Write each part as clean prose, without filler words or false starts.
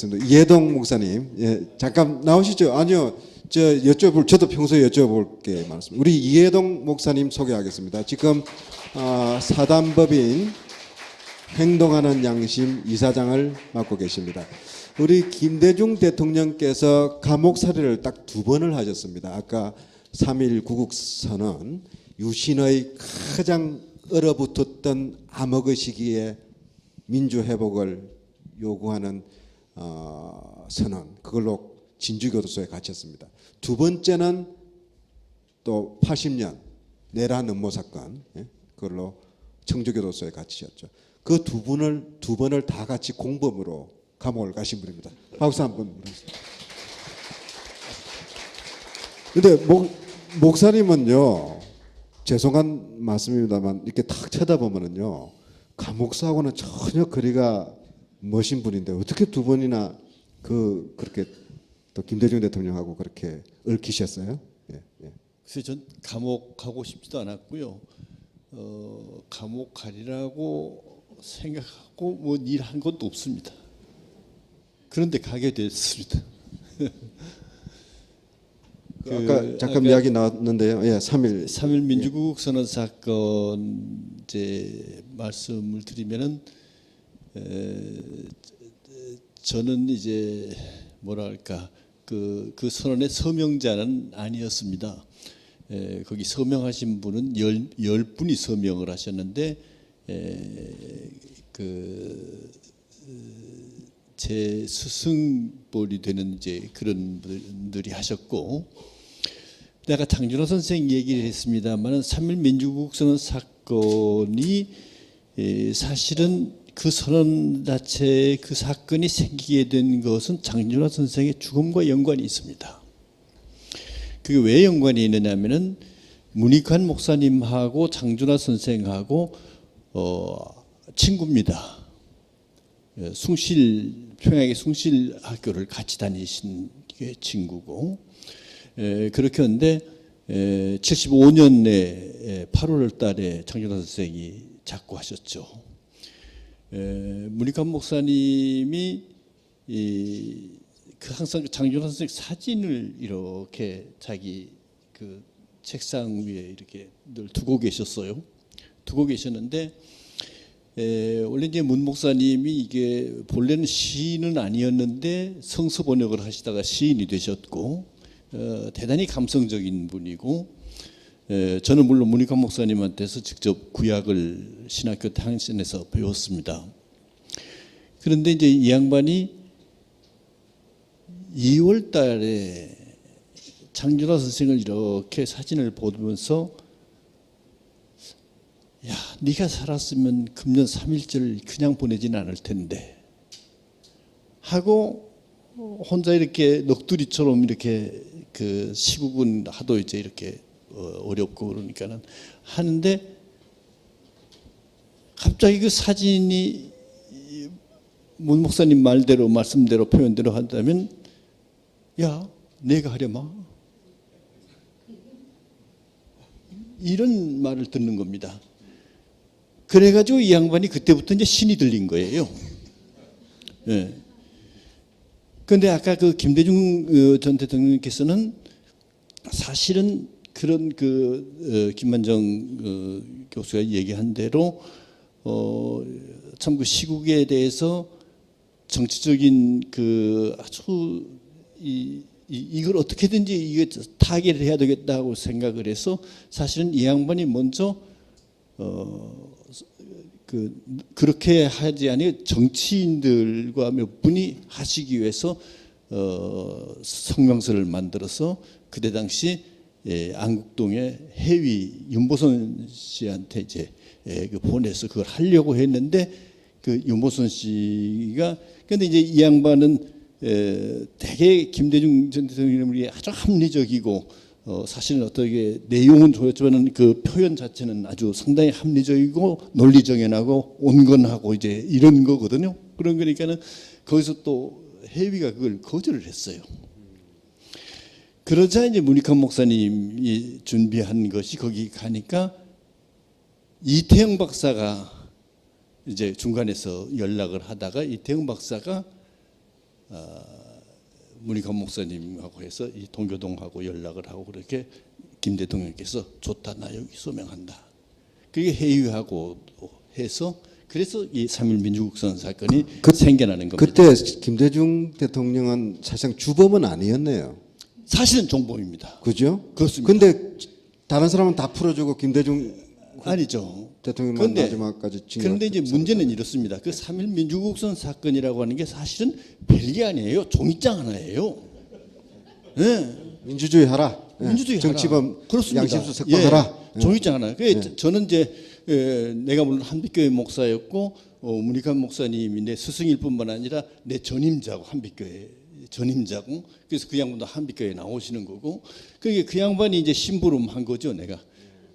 하겠습니다. 이해동 목사님, 예, 잠깐 나오시죠. 아니요, 저도 평소에 여쭤볼 게 많습니다. 우리 이해동 목사님 소개하겠습니다. 지금 사단법인 행동하는 양심 이사장을 맡고 계십니다. 우리 김대중 대통령께서 감옥 살해를 딱 2번을 하셨습니다. 아까 3.1 구국선언, 유신의 가장 얼어붙었던 암흑의 시기에 민주회복을 요구하는 선언, 그걸로 진주교도소에 갇혔습니다. 2번째는 또 80년 내란 음모 사건, 그걸로 청주교도소에 갇히셨죠. 그 두 번을 다 같이 공범으로 감옥을 가신 분입니다. 박수 한번 부르겠습니다. 근데 목사님은요, 죄송한 말씀입니다만 이렇게 탁 쳐다보면은요, 감옥사하고는 전혀 거리가 멋진 분인데 어떻게 2번이나 그렇게 또 김대중 대통령하고 그렇게 얽히셨어요? 예, 예. 그래서 전 감옥 가고 싶지도 않았고요. 감옥 가리라고 생각하고 뭐 일한 것도 없습니다. 그런데 가게 됐습니다. 아까 잠깐 이야기 나왔는데요. 예, 3.1 민주구국 선언 사건 이제 말씀을 드리면은 저는 이제 뭐랄까 그 선언의 서명자는 아니었습니다. 거기 서명하신 분은 10분이 서명을 하셨는데 제 스승뻘이 되는 이제 그런 분들이 하셨고, 내가 장준호 선생 얘기를 했습니다만은 3.1 민주구국 선언 사건이 사실은 그 선언 자체 그 사건이 생기게 된 것은 장준호 선생의 죽음과 연관이 있습니다. 그게 왜 연관이 있느냐면은 문익환 목사님하고 장준하 선생하고 친구입니다. 평양의 숭실 학교를 같이 다니신 게 친구고, 그렇게 했는데 75년에 8월 달에 장준하 선생이 작고하셨죠. 문익환 목사님이 항상 장준하 선생 사진을 이렇게 자기 그 책상 위에 이렇게 늘 두고 계셨어요. 두고 계셨는데 원래 이제 문 목사님이 이게 본래는 시인은 아니었는데 성서 번역을 하시다가 시인이 되셨고, 대단히 감성적인 분이고, 저는 물론 문익환 목사님한테서 직접 구약을 신학교 탄신에서 배웠습니다. 그런데 이제 이 양반이 2월 달에 장준하 선생을 이렇게 사진을 보면서, 야, 네가 살았으면 금년 3.1절 그냥 보내지는 않을 텐데 하고 혼자 이렇게 넋두리처럼 이렇게 그 시국은 하도 이제 이렇게 어렵고 그러니까는 하는데, 갑자기 그 사진이 문 목사님 말씀대로 표현대로 한다면, 야, 내가 하려마, 이런 말을 듣는 겁니다. 그래가지고 이 양반이 그때부터 이제 신이 들린 거예요. 예. 그런데 아까 그 김대중 전 대통령께서는 사실은 그런 김만정 교수가 얘기한 대로 참 그 시국에 대해서 정치적인 아주 이걸 어떻게든지 이게 타개를 해야 되겠다고 생각을 해서, 사실은 이 양반이 먼저 그렇게 하지 아니 정치인들과 몇 분이 하시기 위해서 성명서를 만들어서 그때 당시 안국동의 해위 윤보선 씨한테 이제 보내서 그걸 하려고 했는데, 그 윤보선 씨가, 근데 이제 이 양반은 되게 김대중 전 대통령이 아주 합리적이고, 사실은 어떻게 내용은 좋았지만 그 표현 자체는 아주 상당히 합리적이고 논리정연하고 온건하고 이제 이런 거거든요. 그런 거니까는 거기서 또 해위가 그걸 거절을 했어요. 그러자 이제 문익환 목사님이 준비한 것이, 거기 가니까 이태영 박사가 이제 중간에서 연락을 하다가, 이태영 박사가 문익환 목사님하고 해서 이 동교동하고 연락을 하고 그렇게 김 대통령께서 좋다, 나 여기 소명한다. 그게 회의하고 해서 그래서 이 3.1 민주국선 사건이 생겨나는 겁니다. 그때 김대중 대통령은 사실상 주범은 아니었네요. 사실은 종범입니다. 그죠? 그렇습니다. 근데 다른 사람은 다 풀어주고 김대중 아니죠. 대통령만 마지막까지 징역. 그런데 이제 문제는 이렇습니다. 그 3.1 민주국선 사건이라고 하는 게 사실은 별게 아니에요. 종이장 하나예요. 네. 민주주의 하라. 예. 민주주의 정치범 하라. 그렇습니다. 양심수 석방하라. 예. 종이장 하나. 저는 이제 내가 물론 한빛교회 목사였고 문익환 목사님이 내 스승일 뿐만 아니라 내 전임자고 한빛교회 전임자고 그래서 그 양반도 한빛교회에 나오시는 거고 그게 그 양반이 이제 심부름한 거죠 내가.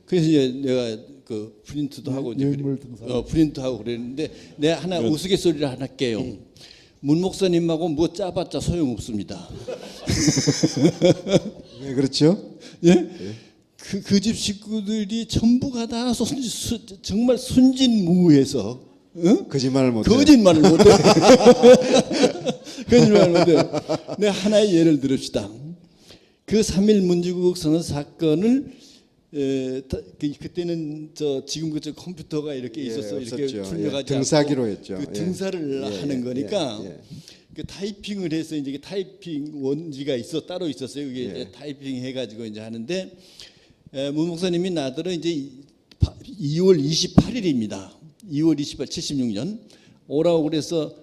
그래서 이제 내가 그 프린트도 하고 이제 프린트하고 그랬는데 내가 하나 우스갯소리를 하나 할게요. 문 목사님하고 뭐 짜봤자 소용없습니다. 네, 그렇죠. 예? 그 집 식구들이 전부가 다 정말 순진무해서 거짓말을 못해. 거짓말을 못해. 거짓말을 못해. 내가 하나의 예를 들읍시다. 그 3.1 민주국선 사건을 그때는 지금 그 컴퓨터가 이렇게 있어서 이렇게 출력하지 등사기로 않고 했죠. 그 등사를 하는 거니까 그 타이핑을 해서 이제 타이핑 원지가 따로 있었어요. 그게 이제 타이핑 해가지고 이제 하는데 문 목사님이 나더러 이제 2월 28일입니다. 2월 28일 76년 오라고 그래서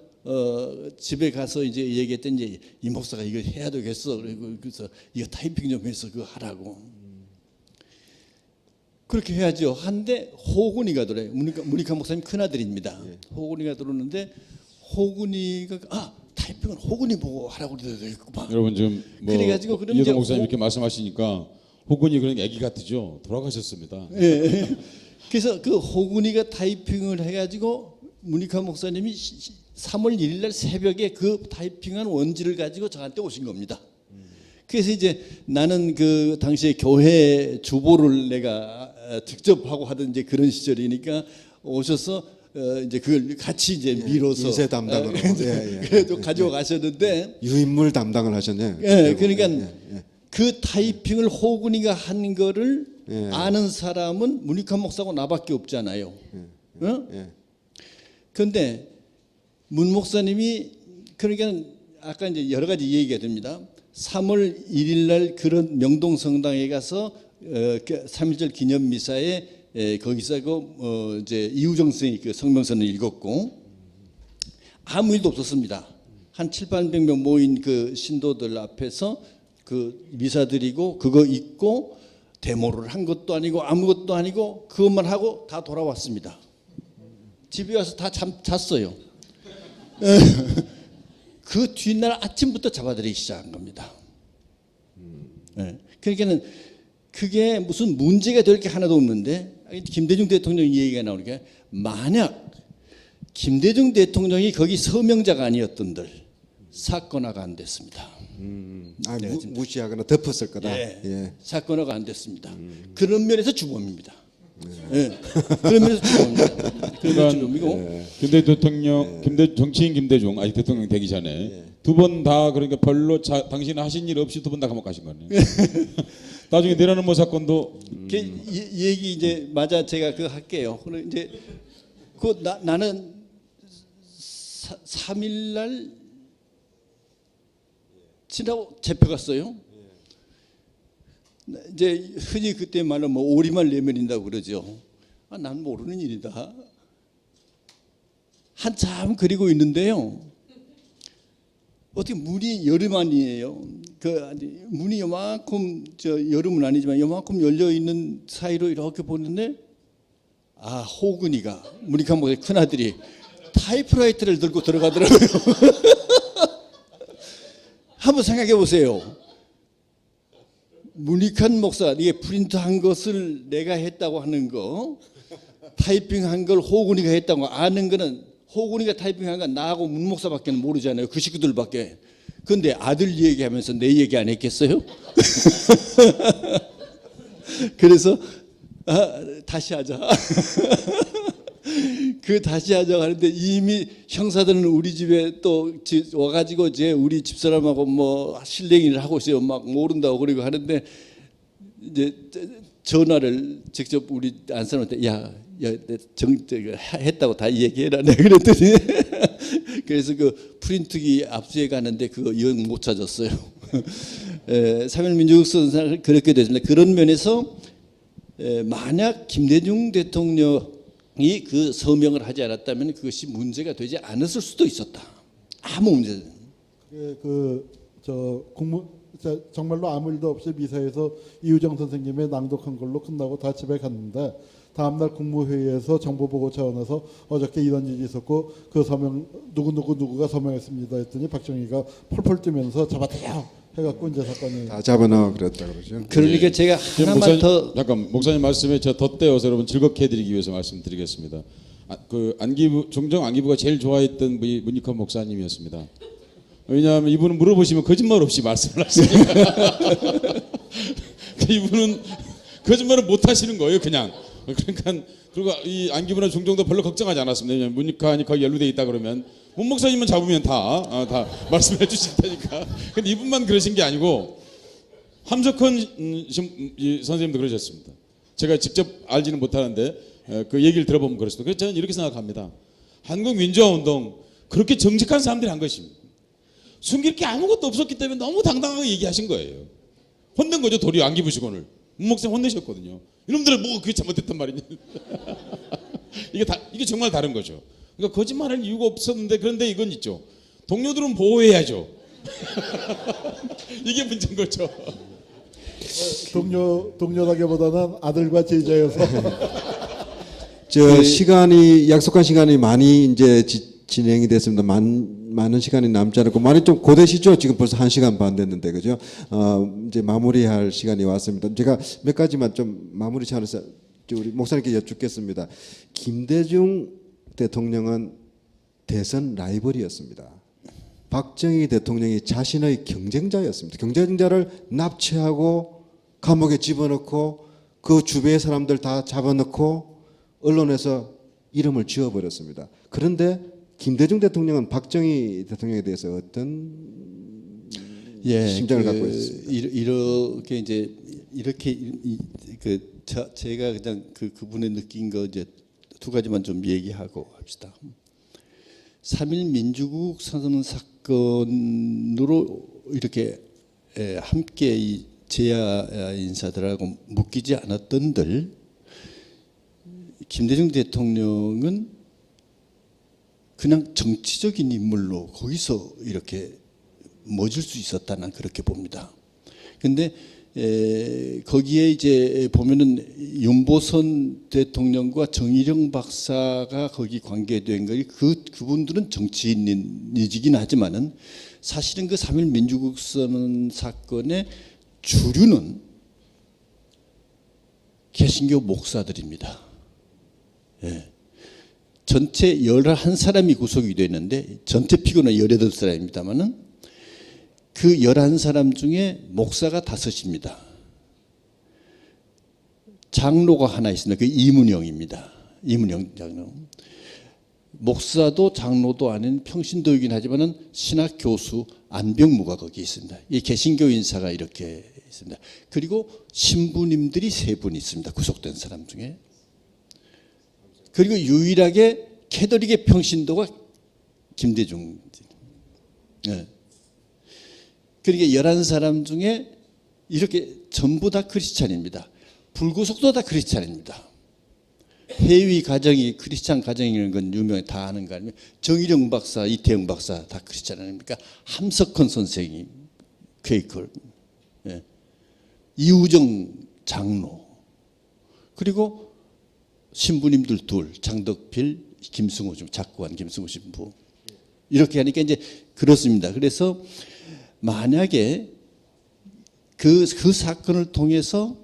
집에 가서 이제 얘기했더니 이제 이 목사가 이거 해야 되겠어. 그래서 이거 타이핑 좀 해서 그거 하라고. 그렇게 해야죠. 한데 호군이가 들어요. 문익환 목사님 큰 아들입니다. 호군이가 들어오는데 호군이가 타이핑은 호군이 보고 하라고 그러더라고요. 여러분 지금 뭐 그래가지고 그럼 이호동 목사님 이렇게 말씀하시니까 호군이 그런 애기 같으죠. 돌아가셨습니다. 예. 그래서 그 호군이가 타이핑을 해가지고 문익환 목사님이 3월 1일 날 새벽에 그 타이핑한 원지를 가지고 저한테 오신 겁니다. 그래서 이제 나는 그 당시에 교회 주보를 내가 직접 하고 하던 이제 그런 시절이니까 오셔서 이제 그걸 같이 이제 밀어서 인쇄 담당으로 그래도 가지고 가셨는데 유인물 담당을 하셨네요. 그러니까 그 타이핑을 호군이가 한 거를 아는 사람은 문익환 목사하고 나밖에 없잖아요. 그런데 문 목사님이 그러니까 아까 이제 여러 가지 얘기가 됩니다. 3월 1일 날 그런 명동 성당에 가서 3.1절 기념 미사에 거기서 이제 이우정 선생이 그 성명서를 읽었고 아무 일도 없었습니다. 한 700~800명 모인 그 신도들 앞에서 그 미사 드리고 그거 읽고 데모를 한 것도 아니고 아무것도 아니고 그것만 하고 다 돌아왔습니다. 집에 와서 다 잤어요. 그 뒷날 아침부터 잡아들이기 시작한 겁니다. 그러니까는 그게 무슨 문제가 될 게 하나도 없는데 김대중 대통령 얘기가 나오니까 만약 김대중 대통령이 거기 서명자가 아니었던들 사건화가 안 됐습니다. 무시하거나 덮었을 거다. 사건화가 안 됐습니다. 그런 면에서 주범입니다. 그런 면에서 주범입니다. 그런 주범이고 김대 대통령, 정치인 김대중 아직 대통령 되기 전에 두 번 다 그러니까 별로 당신은 하신 일 없이 두 번 다 감옥 가신 거네요. 나중에 내라는 뭐 사건도 얘기 이제 맞아 제가 그거 할게요. 그럼 이제 나는 3일 날 지나고 재표 갔어요. 이제 흔히 그때 말로 뭐 오리만 내면인다고 그러죠. 난 모르는 일이다. 한참 그리고 있는데요. 어떻게 문이 여름 아니에요. 문이 요만큼 여름은 아니지만 요만큼 열려 있는 사이로 이렇게 보는데 호근이가 문익환 목사의 큰 아들이 타이프라이터를 들고 들어가더라고요. 한번 생각해 보세요. 문익환 목사 이게 프린트한 것을 내가 했다고 하는 거, 타이핑한 걸 호근이가 했다고 아는 거는 호근이가 타이핑한 건 나하고 문 목사밖에 모르잖아요. 그 식구들밖에. 그런데 아들 얘기하면서 내 얘기 안 했겠어요? 그래서 다시 하자. 그 다시 하자고 하는데 이미 형사들은 우리 집에 또 와가지고 이제 우리 집사람하고 뭐 실랭이를 하고 있어요. 막 모른다고 그러고 하는데 이제 전화를 직접 우리 안사람한테 했다고 다 얘기해라. 내가 그랬더니 그래서 그 프린트기 압수해 가는데 그거 영 못 찾았어요. 3.1 민주국선상을 그렇게 됐습니다. 그런 면에서 만약 김대중 대통령이 그 서명을 하지 않았다면 그것이 문제가 되지 않았을 수도 있었다. 아무 문제. 정말로 아무 일도 없이 미사에서 이우정 선생님의 낭독한 걸로 끝나고 다 집에 갔는데 다음날 국무회의에서 정보보고 차원에서 어저께 이런 일이 있었고 그 서명 누구가 서명했습니다 했더니 박정희가 펄펄 뛰면서 잡았대요 해갖고 이제 사건이 다 잡아넣어 그랬다 그러죠. 그러니까 제가 하나만 목사님, 더 잠깐 목사님 말씀에 저 덧대어서 여러분 즐겁게 해드리기 위해서 말씀드리겠습니다. 그 안기부 종정 안기부가 제일 좋아했던 분이 문익환 목사님이었습니다. 왜냐하면 이분은 물어보시면 거짓말 없이 말씀을 하시니까 이분은 거짓말을 못 하시는 거예요, 그냥. 그러니까 그리고 이 안기부나 종정도 별로 걱정하지 않았습니다. 왜냐하면 문익환이 거기 연루돼 있다 그러면 문 목사님만 잡으면 다 말씀해 주실 테니까. 근데 이분만 그러신 게 아니고 함석헌 선생님도 그러셨습니다. 제가 직접 알지는 못하는데 그 얘기를 들어보면 그렇습니다. 그래서 저는 이렇게 생각합니다. 한국 민주화 운동 그렇게 정직한 사람들이 한 것입니다. 숨길 게 아무것도 없었기 때문에 너무 당당하게 얘기하신 거예요. 혼낸 거죠, 도리어 안기부 직원을. 문 목사님 혼내셨거든요. 이놈들은 뭐가 그게 잘못됐단 말이냐. 이게 정말 다른 거죠. 그러니까 거짓말할 이유가 없었는데 그런데 이건 있죠. 동료들은 보호해야죠. 이게 문제인 거죠. 동료라기보다는 아들과 제자여서 시간이 약속한 시간이 많이 이제 진행이 됐습니다. 많은 시간이 남지 않았고 많이 좀 고되시죠? 지금 벌써 1시간 반 됐는데 그죠? 이제 마무리할 시간이 왔습니다. 제가 몇 가지만 좀 마무리 차원에서 우리 목사님께 여쭙겠습니다. 김대중 대통령은 대선 라이벌이었습니다. 박정희 대통령이 자신의 경쟁자였습니다. 경쟁자를 납치하고 감옥에 집어넣고 그 주변의 사람들 다 잡아넣고 언론에서 이름을 지어버렸습니다. 그런데 김대중 대통령은 박정희 대통령에 대해서 어떤 심정을 갖고 있습니다. 이렇게 이제 이렇게 제가 그냥 그분의 느낀 거 이제 두 가지만 좀 얘기하고 합시다. 3.1 민주국 선언 사건으로 이렇게 함께 이 제야 인사들하고 묶이지 않았던들 김대중 대통령은 그냥 정치적인 인물로 거기서 이렇게 멎을 수 있었다 난 그렇게 봅니다. 근데 거기에 이제 보면은 윤보선 대통령과 정일영 박사가 거기 관계된 거이 그분들은 정치인이긴 하지만은 사실은 그 3.1 민주국선 사건의 주류는 개신교 목사들입니다. 예. 전체 11사람이 구속이 됐는데 전체 피고는 18사람입니다만은 그 11사람 중에 목사가 5입니다. 장로가 하나 있습니다. 그 이문영입니다. 이문영 장로. 목사도 장로도 아닌 평신도이긴 하지만은 신학 교수 안병무가 거기 있습니다. 이 개신교 인사가 이렇게 있습니다. 그리고 신부님들이 3분 있습니다. 구속된 사람 중에. 그리고 유일하게 캐톨릭의 평신도가 김대중. 네. 그러니까 11사람 중에 이렇게 전부 다 크리스찬입니다. 불구속도 다 크리스찬입니다. 해위 가정이 크리스찬 가정이라는 건 유명해 다 아는 거 아닙니까? 정일영 박사, 이태영 박사 다 크리스찬 아닙니까? 함석헌 선생이 퀘이커, 예. 이우정 장로, 그리고 신부님들 둘, 장덕필, 김승호 작고한 김승호 신부 이렇게 하니까 이제 그렇습니다. 그래서 만약에 그 사건을 통해서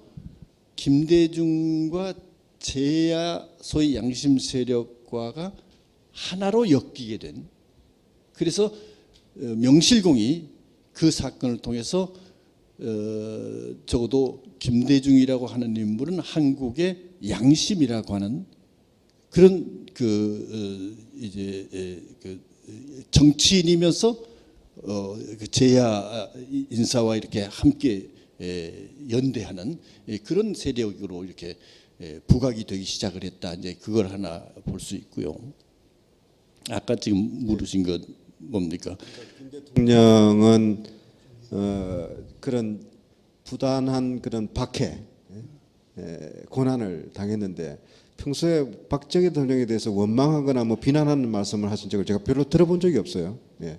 김대중과 제야 소위 양심 세력과가 하나로 엮이게 된, 그래서 명실공히 그 사건을 통해서 적어도 김대중이라고 하는 인물은 한국의 양심이라고 하는 그런 그 정치인이면서 그 제야 인사와 이렇게 함께 연대하는 그런 세력으로 이렇게 부각이 되기 시작을 했다. 이제 그걸 하나 볼 수 있고요. 아까 지금 물으신 것 뭡니까? 대통령은 그런 부단한 그런 박해, 고난을 당했는데 평소에 박정희 대통령에 대해서 원망하거나 뭐 비난하는 말씀을 하신 적을 제가 별로 들어본 적이 없어요. 예.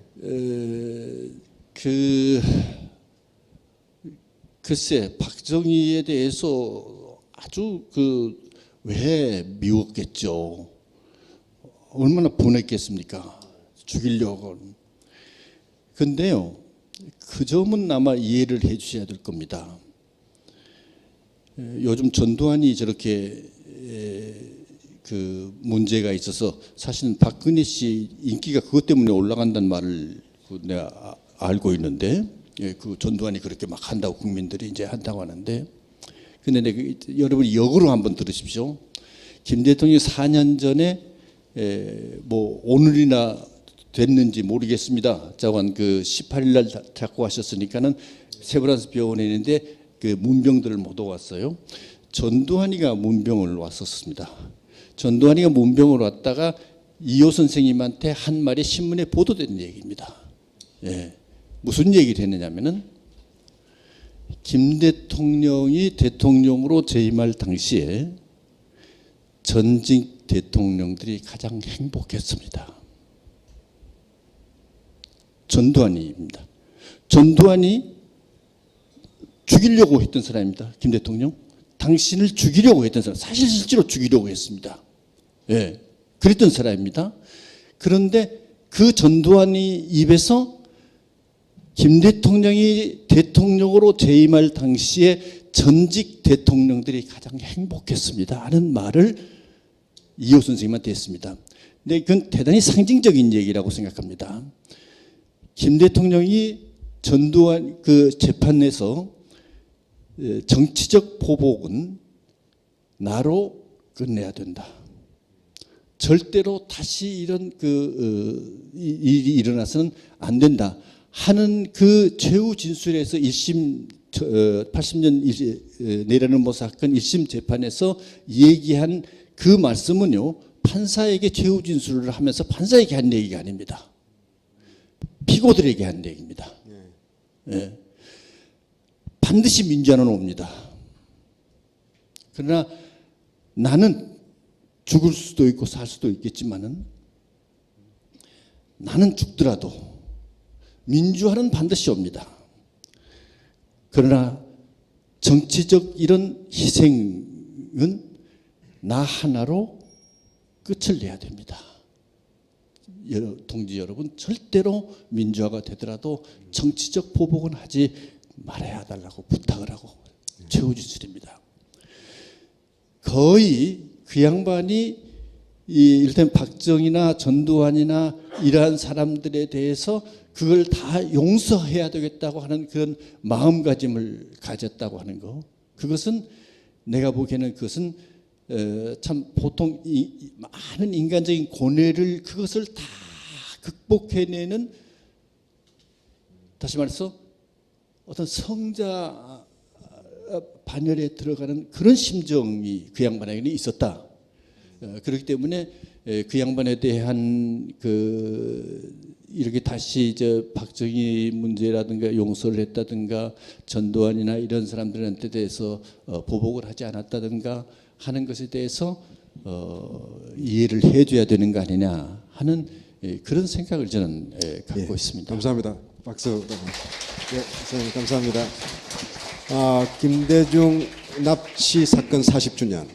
글쎄 박정희에 대해서 아주 왜 미웠겠죠. 얼마나 분했겠습니까? 죽이려고. 근데요, 그 점은 아마 이해를 해주셔야 될 겁니다. 요즘 전두환이 저렇게 그 문제가 있어서 사실은 박근혜 씨 인기가 그것 때문에 올라간다는 말을 내가 알고 있는데, 그 전두환이 그렇게 막 한다고 국민들이 이제 한다고 하는데, 근데 여러분이 역으로 한번 들으십시오. 김 대통령이 4년 전에 뭐 오늘이나 됐는지 모르겠습니다. 자관 그 18일 날 자꾸 하셨으니까는 세브란스 병원에 있는데 그 문병들을 못 왔어요. 전두환이가 문병을 왔었습니다. 전두환이가 문병을 왔다가 이호 선생님한테 한 말이 신문에 보도된 얘기입니다. 예. 무슨 얘기를 했느냐면은 김 대통령이 대통령으로 재임할 당시에 전직 대통령들이 가장 행복했습니다. 전두환이입니다. 전두환이 죽이려고 했던 사람입니다. 김 대통령. 당신을 죽이려고 했던 사람. 사실 실제로 죽이려고 했습니다. 예, 그랬던 사람입니다. 그런데 그 전두환이 입에서 김 대통령이 대통령으로 재임할 당시에 전직 대통령들이 가장 행복했습니다 하는 말을 이호 선생님한테 했습니다. 근데 그건 대단히 상징적인 얘기라고 생각합니다. 김 대통령이 전두환 그 재판에서 정치적 보복은 나로 끝내야 된다. 절대로 다시 이런 일이 일어나서는 안 된다 하는 그 최후 진술에서 1심 80년 내라는 뭐 사건 1심 재판에서 얘기한 그 말씀은요, 판사에게 최후 진술을 하면서 판사에게 한 얘기가 아닙니다. 피고들에게 한 얘기입니다. 예. 반드시 민주화는 옵니다. 그러나 나는 죽을 수도 있고 살 수도 있겠지만은 나는 죽더라도 민주화는 반드시 옵니다. 그러나 정치적 이런 희생은 나 하나로 끝을 내야 됩니다. 동지 여러분, 절대로 민주화가 되더라도 정치적 보복은 하지 말아야 달라고 부탁을 하고 최후 진술입니다. 거의 그 양반이 일단 박정희나 전두환이나 이러한 사람들에 대해서 그걸 다 용서해야 되겠다고 하는 그런 마음가짐을 가졌다고 하는 거, 그것은 내가 보기에는 그것은 참 보통 많은 인간적인 고뇌를 그것을 다 극복해내는, 다시 말해서 어떤 성자 반열에 들어가는 그런 심정이 그 양반에게는 있었다. 그렇기 때문에 그 양반에 대한 이렇게 다시 박정희 문제라든가 용서를 했다든가 전두환이나 이런 사람들한테 대해서 보복을 하지 않았다든가 하는 것에 대해서 이해를 해줘야 되는 거 아니냐 하는 그런 생각을 저는 갖고 있습니다. 감사합니다. 박수. 네, 선생님 감사합니다. 김대중 납치 사건 40주년,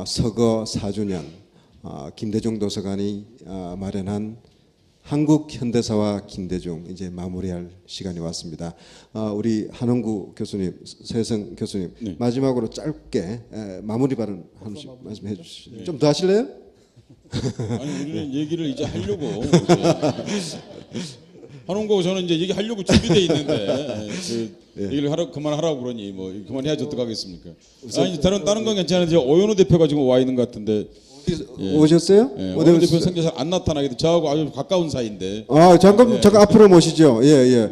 서거 4주년, 김대중 도서관이 마련한 한국 현대사와 김대중 이제 마무리할 시간이 왔습니다. 우리 한홍구 교수님, 서혜성 교수님, 네. 마지막으로 짧게 마무리 발언 한 번씩 말씀해 주시죠. 좀 더 하실래요? 아니 우리는 얘기를 이제 하려고 한홍구 저는 이제 얘기하려고 준비돼 있는데 얘기를 그만하라고 그러니 뭐 그만해야지 어떡하겠습니까? 아니 다른 건 괜찮은데 오연호 대표가 지금 와 있는 것 같은데 오셨어요? 예, 어디 오늘 대표 오셨어요? 생겨서 안 나타나기도 저하고 아주 가까운 사이인데 잠깐 앞으로 모시죠. 예.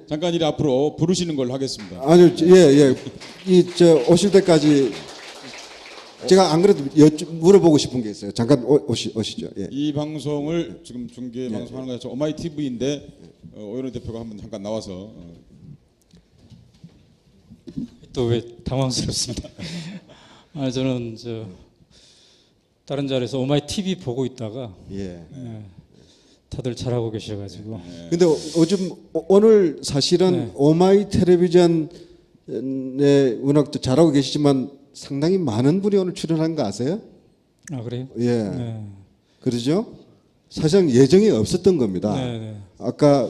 잠깐 이리 앞으로 부르시는 걸로 하겠습니다. 아니요, 오실 때까지 제가 안 그래도 물어보고 싶은 게 있어요. 잠깐 오시죠. 예. 이 방송을 지금 중계 방송하는 것이 오마이 TV인데 오연호 대표가 한번 잠깐 나와서 또 왜 당황스럽습니다. 저는 다른 자리에서 오마이 TV 보고 있다가 예. 다들 잘하고 계셔가지고 근데 오늘 사실은 오마이 텔레비전의 워낙 잘하고 계시지만 상당히 많은 분이 오늘 출연한 거 아세요? 아 그래요? 예. 네. 그러죠? 사실은 예정이 없었던 겁니다. 네, 네. 아까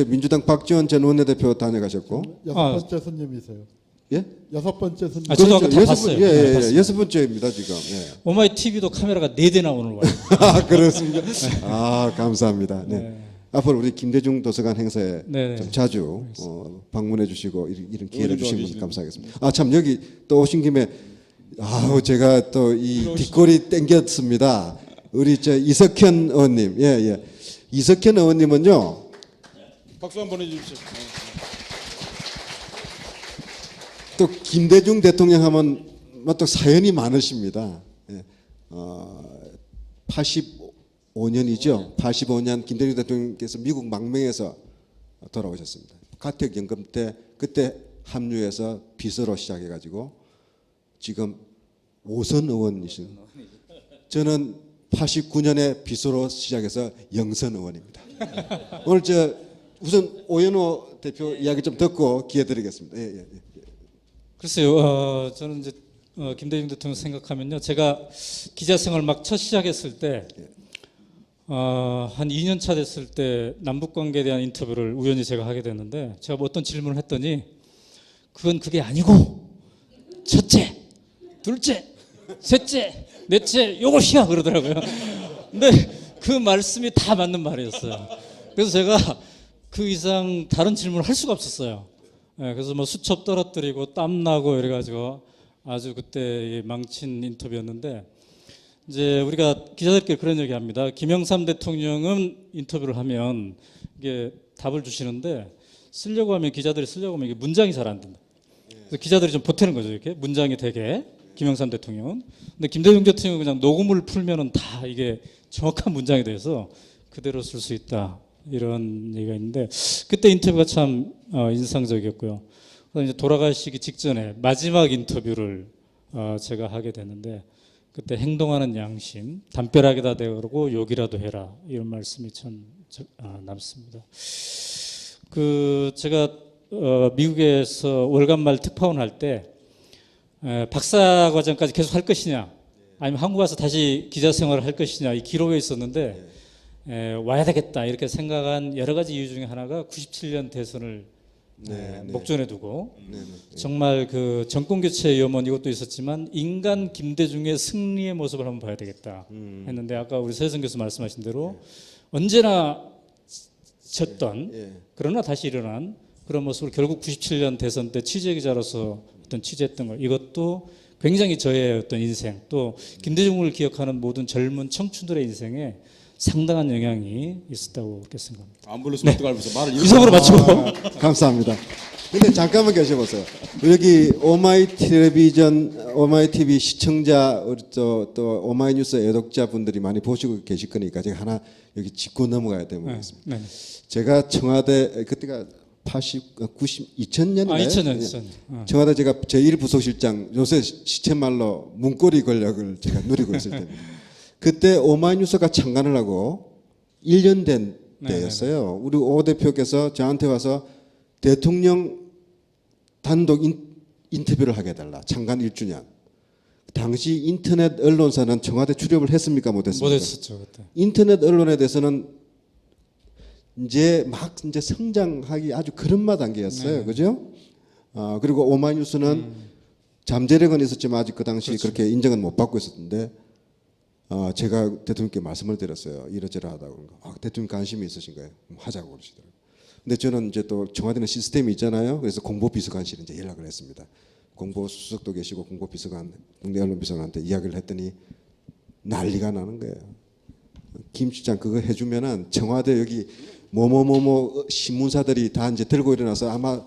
민주당 박지원 전 원내대표 다녀가셨고, 여섯 번째 손님이세요. 예? 여섯 번째 손님. 저도 아까 다 봤어요. 네, 봤습니다. 여섯 번째입니다 지금. 예. 오마이 TV도 카메라가 4대나 오늘 와요. 그렇습니다. 감사합니다. 네. 앞으로 우리 김대중 도서관 행사에 네, 좀 자주 방문해 주시고 이런 기회를 오늘도 주시면 계시는 감사하겠습니다. 참 여기 또 오신 김에 제가 또 이 뒷골이 땡겼습니다. 우리 이석현 의원님, 예. 이석현 의원님은요. 박수 한번 해주십시오. 또 김대중 대통령 하면 또 사연이 많으십니다. 예. 85년이죠. 85년 김대중 대통령께서 미국 망명해서 돌아오셨습니다. 가택연금 때 그때 합류해서 비서로 시작해가지고 지금 5선 의원이신. 저는 89년에 비서로 시작해서 영선 의원입니다. 오늘 우선 오연호 대표 이야기 좀 듣고 기회 드리겠습니다. 예. 글쎄요, 저는 이제 김대중 대통령 생각하면요, 제가 기자 생활 막 첫 시작했을 때, 한 2년 차 됐을 때 남북 관계에 대한 인터뷰를 우연히 제가 하게 됐는데, 제가 뭐 어떤 질문을 했더니 그게 아니고 첫째, 둘째, 셋째, 넷째 요것이야 그러더라고요. 근데 그 말씀이 다 맞는 말이었어요. 그래서 제가 그 이상 다른 질문을 할 수가 없었어요. 그래서 뭐 수첩 떨어뜨리고 땀 나고 이래가지고 아주 그때 망친 인터뷰였는데, 이제 우리가 기자들끼리 그런 얘기합니다. 김영삼 대통령은 인터뷰를 하면 이게 답을 주시는데 쓰려고 하면 기자들이 쓰려고 하면 이게 문장이 잘 안 된다. 그래서 기자들이 좀 보태는 거죠. 이렇게 문장이 되게 김영삼 대통령은. 근데 김대중 대통령은 그냥 녹음을 풀면은 다 이게 정확한 문장이 돼서 그대로 쓸 수 있다. 이런 얘기가 있는데 그때 인터뷰가 참 인상적이었고요. 그래서 이제 돌아가시기 직전에 마지막 인터뷰를 제가 하게 됐는데 그때 행동하는 양심, 담벼락에다 대고 욕이라도 해라 이런 말씀이 참 남습니다. 제가 미국에서 월간 말 특파원 할 때 박사 과정까지 계속 할 것이냐, 아니면 한국 와서 다시 기자 생활을 할 것이냐 이 기로에 있었는데 와야 되겠다 이렇게 생각한 여러 가지 이유 중에 하나가 97년 대선을 목전에 두고 정말 그 정권 교체 위험은 이것도 있었지만 인간 김대중의 승리의 모습을 한번 봐야 되겠다 했는데 아까 우리 서혜성 교수 말씀하신 대로 언제나 졌던 그러나 다시 일어난 그런 모습을 결국 97년 대선 때 취재기자로서 어떤 취재했던 것, 이것도 굉장히 저의 어떤 인생 또 김대중을 기억하는 모든 젊은 청춘들의 인생에 상당한 영향이 있었다고 그렇게 생각합니다. 안 불렀으면 어떡하면서 말을 이성으로 맞추고. 감사합니다. 근데 잠깐만 계셔보세요. 여기 오마이 텔레비전, 오마이 TV 시청자, 또 오마이 뉴스 애독자분들이 많이 보시고 계실 거니까 제가 하나 여기 짚고 넘어가야 되겠습니다. 네. 제가 청와대 그때가 2000년인가요? 2000년. 청와대 제가 제1부속실장, 요새 시체말로 문고리 권력을 제가 누리고 있을 때입니다. 그때 오마이뉴스가 창간을 하고 1년 된 때였어요. 우리 오 대표께서 저한테 와서 대통령 단독 인터뷰를 하게 해달라. 창간 1주년. 당시 인터넷 언론사는 청와대 출입을 했습니까? 못했습니까? 못했었죠 그때. 인터넷 언론에 대해서는 이제 성장하기 아주 그런마 단계였어요. 그죠? 그리고 오마이뉴스는 잠재력은 있었지만 아직 그 당시 그렇게 인정은 못 받고 있었는데 제가 대통령께 말씀을 드렸어요. 이러저러하다고. 대통령 관심이 있으신 거예요. 하자고 그러시더라고요. 근데 저는 이제 또 청와대는 시스템이 있잖아요. 그래서 공보비서관실에 이제 연락을 했습니다. 공보수석도 계시고 공보비서관, 국내 언론비서관한테 이야기를 했더니 난리가 나는 거예요. 김 실장 그거 해주면은 청와대 여기 뭐뭐뭐뭐 신문사들이 다 이제 들고 일어나서 아마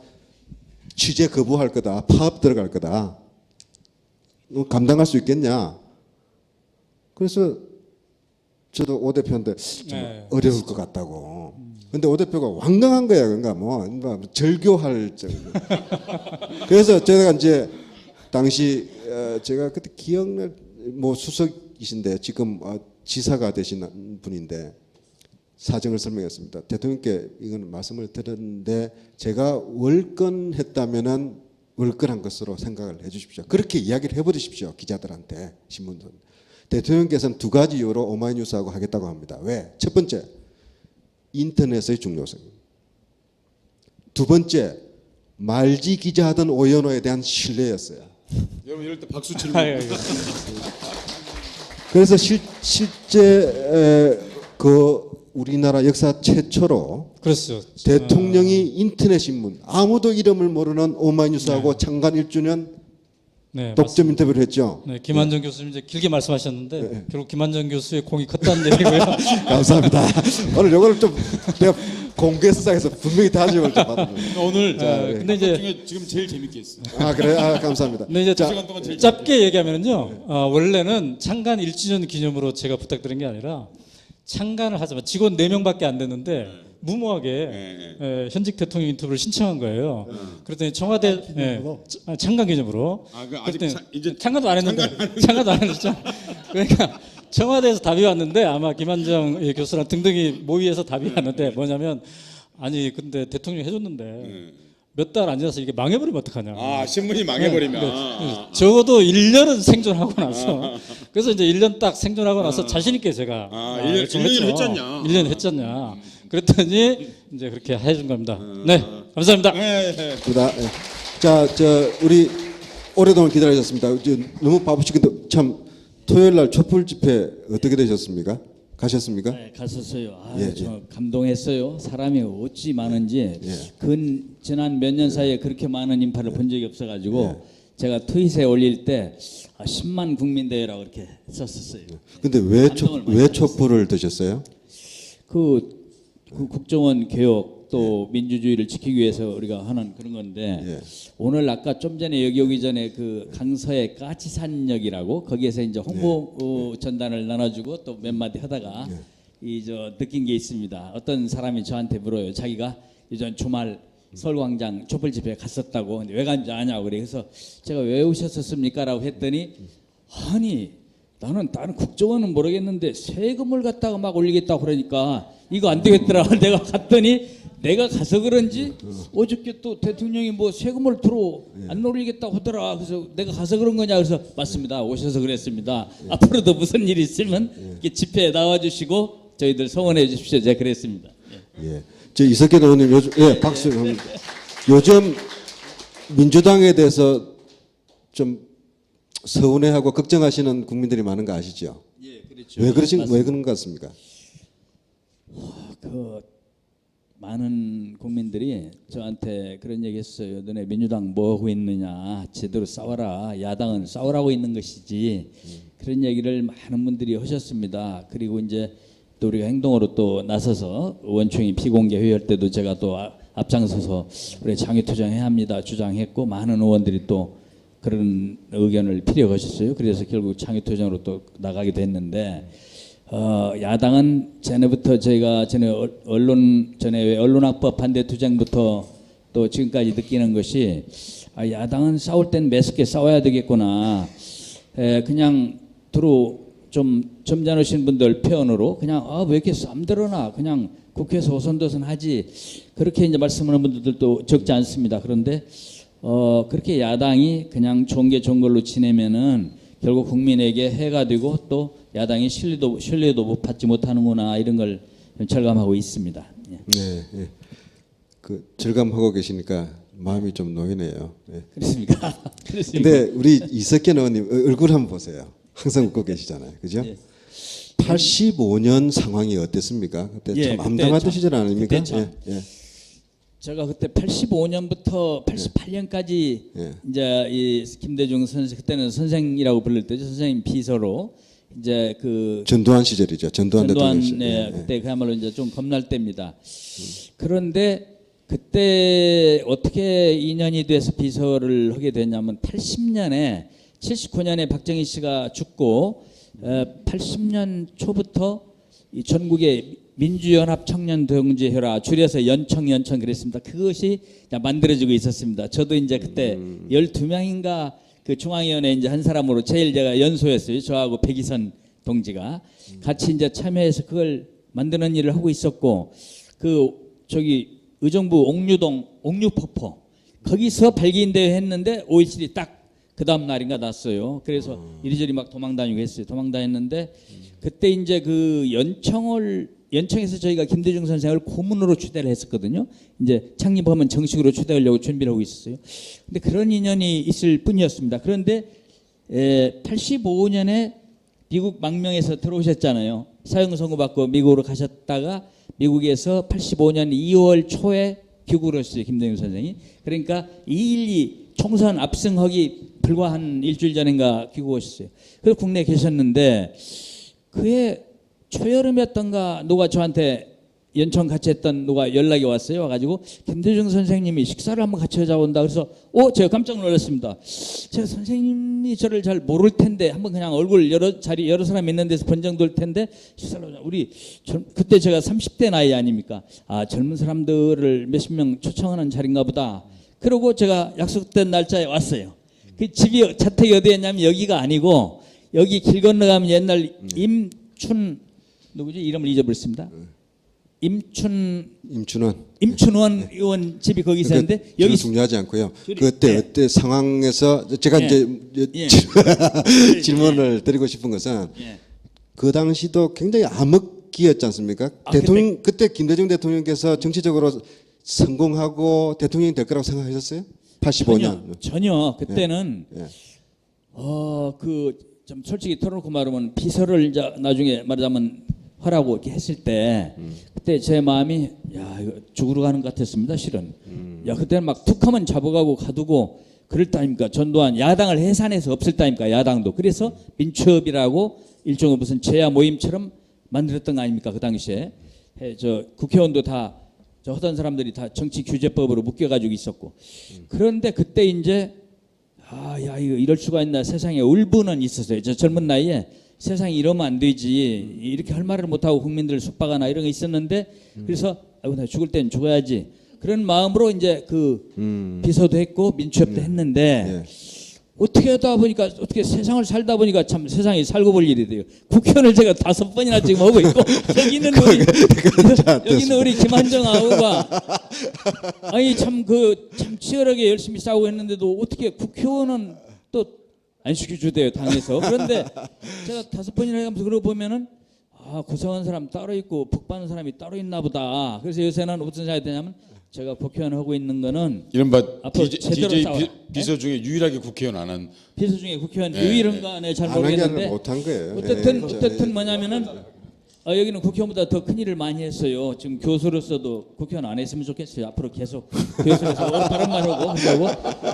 취재 거부할 거다, 파업 들어갈 거다. 너 감당할 수 있겠냐? 그래서 저도 오 대표한테 좀 어려울 것 같다고. 근데 오 대표가 완강한 거야. 그러니까 뭐 절교할 정도. 그래서 제가 이제 당시 제가 그때 기억날 뭐 수석이신데 지금 지사가 되신 분인데 사정을 설명했습니다. 대통령께 이건 말씀을 드렸는데 제가 월권했다면은 월권한 것으로 생각을 해주십시오. 그렇게 이야기를 해버리십시오. 기자들한테 신문선. 대통령께서는 두 가지 이유로 오마이뉴스하고 하겠다고 합니다. 왜? 첫 번째, 인터넷의 중요성. 두 번째, 말지 기자하던 오연호에 대한 신뢰였어요. 여러분 이럴 때 박수 치는 그래서 실제 그 우리나라 역사 최초로 그렇죠. 대통령이 인터넷 신문 아무도 이름을 모르는 오마이뉴스하고 창간 1주년 네, 독점 인터뷰를 했죠. 네, 김한정 교수님 이제 길게 말씀하셨는데 결국 김한정 교수의 공이 컸다는 얘기고요. 감사합니다. 오늘 요거를 좀 내가 공개 수상해서 분명히 다짐을 좀 받았는데. 오늘 근데 이제 중에 지금 제일 재밌게 했어. 아 그래? 아 감사합니다. 근데 이제 시간 동안 제일 짧게 얘기하면요. 원래는 창간 1주년 기념으로 제가 부탁드린 게 아니라 창간을 하자마자 직원 4명밖에 안 됐는데 무모하게 현직 대통령 인터뷰를 신청한 거예요. 그랬더니 청와대 창간 기념으로. 아직 그랬더니 이제 창간도 안 했는데 창간도 안 했죠. 그러니까 청와대에서 답이 왔는데 아마 김한정 교수랑 등등이 모의해서 답이 왔는데 뭐냐면 아니 근데 대통령이 해줬는데 몇 달 안 지나서 이게 망해버리면 어떡하냐. 아 신문이 망해버리면 적어도 1년은 생존하고 나서 그래서 이제 1년 딱 생존하고 나서 자신 있게 제가 1년 했잖냐. 1년 했잖냐. 그랬더니 이제 그렇게 해준 겁니다. 네, 감사합니다. 감사합니다. 자, 우리 오랫동안 기다리셨습니다. 너무 바쁘시긴데 참 토요일 날 촛불 집회 어떻게 되셨습니까? 가셨습니까? 네, 갔었어요. 예, 저 감동했어요. 사람이 어찌 많은지 지난 몇 년 사이에 그렇게 많은 인파를 본 적이 없어가지고 제가 트윗에 올릴 때 10만 국민대회라고 이렇게 썼었어요. 근데 왜 촛불을 드셨어요? 그 국정원 개혁 또 민주주의를 지키기 위해서 우리가 하는 그런 건데 오늘 아까 좀 전에 여기 오기 전에 그 강서의 까치산역이라고 거기에서 이제 홍보 전단을 나눠주고 또 몇 마디 하다가 느낀 게 있습니다. 어떤 사람이 저한테 물어요. 자기가 예전 주말 서울광장 촛불 집회에 갔었다고. 근데 왜 간지 아냐고 그래. 그래서 제가 왜 오셨었습니까라고 했더니 아니 나는 다른 국정원은 모르겠는데 세금을 갖다가 막 올리겠다고 그러니까 이거 안 되겠더라. 내가 갔더니 내가 가서 그런지 어저께 또 대통령이 뭐 세금을 들어 안 올리겠다고 하더라. 그래서 내가 가서 그런 거냐. 그래서 맞습니다. 오셔서 그랬습니다. 앞으로도 무슨 일 있으면 이렇게 집회에 나와주시고 저희들 성원해 주십시오. 제가 그랬습니다. 예. 저 이석현 의원님 요즘 박수. 요즘 민주당에 대해서 좀 서운해하고 걱정하시는 국민들이 많은 거 아시죠? 예, 그렇죠. 왜 그런 것 같습니까? 많은 국민들이 저한테 그런 얘기했어요. 너네 민주당 뭐 하고 있느냐? 제대로 싸워라. 야당은 싸우라고 있는 것이지. 그런 얘기를 많은 분들이 하셨습니다. 그리고 이제 또 우리가 행동으로 또 나서서 원총이 피공개 회의할 때도 제가 또 앞장서서 우리 장외투쟁해야 합니다 주장했고 많은 의원들이 또 그런 의견을 필요해 하셨어요. 그래서 결국 장외투쟁으로 또 나가기도 했는데 야당은 전에부터 저희가 전에 언론학법 반대 투쟁부터 또 지금까지 느끼는 것이 야당은 싸울 땐 매섭게 싸워야 되겠구나. 그냥 좀 점잖으신 분들 표현으로 그냥 왜 이렇게 쌈들어나 그냥 국회에서 오선도선 하지 그렇게 이제 말씀하는 분들도 적지 않습니다. 그런데 그렇게 야당이 그냥 좋은 게 좋은 걸로 지내면은 결국 국민에게 해가 되고 또 야당이 신뢰도 못 받지 못하는구나 이런 걸 절감하고 있습니다. 예. 네. 그 절감하고 계시니까 마음이 좀 놓이네요. 네. 그렇습니까? 그렇습니까? 근데 우리 이석현 의원님 얼굴 한번 보세요. 항상 웃고 계시잖아요. 그죠? 예. 85년 상황이 어땠습니까? 그때 예, 참 암담하던 그때 시절 아닙니까? 그때 참. 예. 제가 그때 85년부터 88년까지 예. 이제 이 김대중 선생 그때는 선생이라고 부를 때죠. 선생님 비서로 이제 그 전두환 시절이죠. 전두환 대통령 시절. 전두환 그때 그야말로 이제 좀 겁날 때입니다. 그런데 그때 어떻게 인연이 돼서 비서를 하게 됐냐면 80년에 79년에 박정희 씨가 죽고 80년 초부터 이 전국의 민주연합 청년동지회라 줄여서 연청 그랬습니다. 그것이 만들어지고 있었습니다. 저도 이제 그때 12명인가 그 중앙위원회 이제 한 사람으로 제일 제가 연소였어요. 저하고 백이선 동지가 같이 이제 참여해서 그걸 만드는 일을 하고 있었고 그 저기 의정부 옥류동 옥류폭포 거기서 발기인대회 했는데 5.17이 딱 그 다음 날인가 났어요. 그래서 이리저리 막 도망 다니고 했어요. 도망 다녔는데 그때 이제 그 연청에서 저희가 김대중 선생을 고문으로 초대를 했었거든요. 이제 창립하면 정식으로 초대하려고 준비를 하고 있었어요. 근데 그런 인연이 있을 뿐이었습니다. 그런데 85년에 미국 망명에서 들어오셨잖아요. 사형 선고받고 미국으로 가셨다가 미국에서 85년 2월 초에 귀국을 했어요. 김대중 선생이. 그러니까 2.12 총선 압승하기 불과 한 일주일 전인가 귀국하셨어요. 그래서 국내에 계셨는데 그해 초여름이었던가 누가 저한테 연청 같이 했던 누가 연락이 왔어요. 와가지고 김대중 선생님이 식사를 한번 같이 하자고 온다. 그래서 제가 깜짝 놀랐습니다. 제가 선생님이 저를 잘 모를 텐데 한번 그냥 얼굴 여러 사람 있는 데서 본 정도일 텐데 식사를 하자. 우리 그때 제가 30대 나이 아닙니까? 아 젊은 사람들을 몇십 명 초청하는 자리인가 보다. 그러고 제가 약속된 날짜에 왔어요. 그 집이 자택이 어디였냐면 여기가 아니고 여기 길 건너가면 옛날 임춘 누구지 이름을 잊어버렸습니다. 임춘원 의원 집이 거기 있었는데 여기 중요하지 않고요. 그때 상황에서 제가 이제 질문을 드리고 싶은 것은 그 당시도 굉장히 암흑기였지 않습니까? 대통령 그때 김대중 대통령께서 정치적으로 성공하고 대통령이 될 거라고 생각하셨어요? 85년 전혀 그때는 좀 솔직히 털어놓고 말하면 비서를 이제 나중에 말하자면 하라고 이렇게 했을 때 그때 제 마음이 야 이거 죽으러 가는 것 같았습니다. 실은 야 그때는 막 툭하면 잡아가고 가두고 그럴 때입니까? 전두환 야당을 해산해서 없을 때입니까? 야당도 그래서 민첩이라고 일종의 무슨 제야 모임처럼 만들었던 거 아닙니까? 그 당시에 저 국회의원도 다 저 하던 사람들이 다 정치규제법으로 묶여가지고 있었고 그런데 그때 이제 야 이거 이럴 수가 있나 세상에 울분은 있었어요. 저 젊은 나이에 세상이 이러면 안 되지 이렇게 할 말을 못하고 국민들 속박하나 이런 게 있었는데 그래서 나 죽을 땐 죽어야지 그런 마음으로 이제 그 비서도 했고 민주협도 했는데 어떻게 하다 보니까 어떻게 세상을 살다 보니까 참 세상이 살고 볼 일이 돼요. 국회의원을 제가 5번이나 지금 하고 있고 여기 있는 우리 김한정 아우가 아니 참 치열하게 열심히 싸우고 했는데도 어떻게 국회의원은 또 안 시켜주대요 당에서. 그런데 제가 5번이나 해가면서 그러고 보면은 고생한 사람 따로 있고 복 받는 사람이 따로 있나 보다. 그래서 요새는 어떤 생각이 드냐면 제가 국회의원 하고 있는 거는 이른바 앞으로 제대로 DJ 싸워라. 비서 중에 유일하게 국회의원 안 한 비서 중에 국회의원 유일한가 네, 잘 모르겠는데 못한 거예요. 어쨌든 뭐냐면은 여기는 국회의원보다 더 큰 일을 많이 했어요. 지금 교수로서도 국회의원 안 했으면 좋겠어요. 앞으로 계속 교수로서 다른 말 하고 하려고.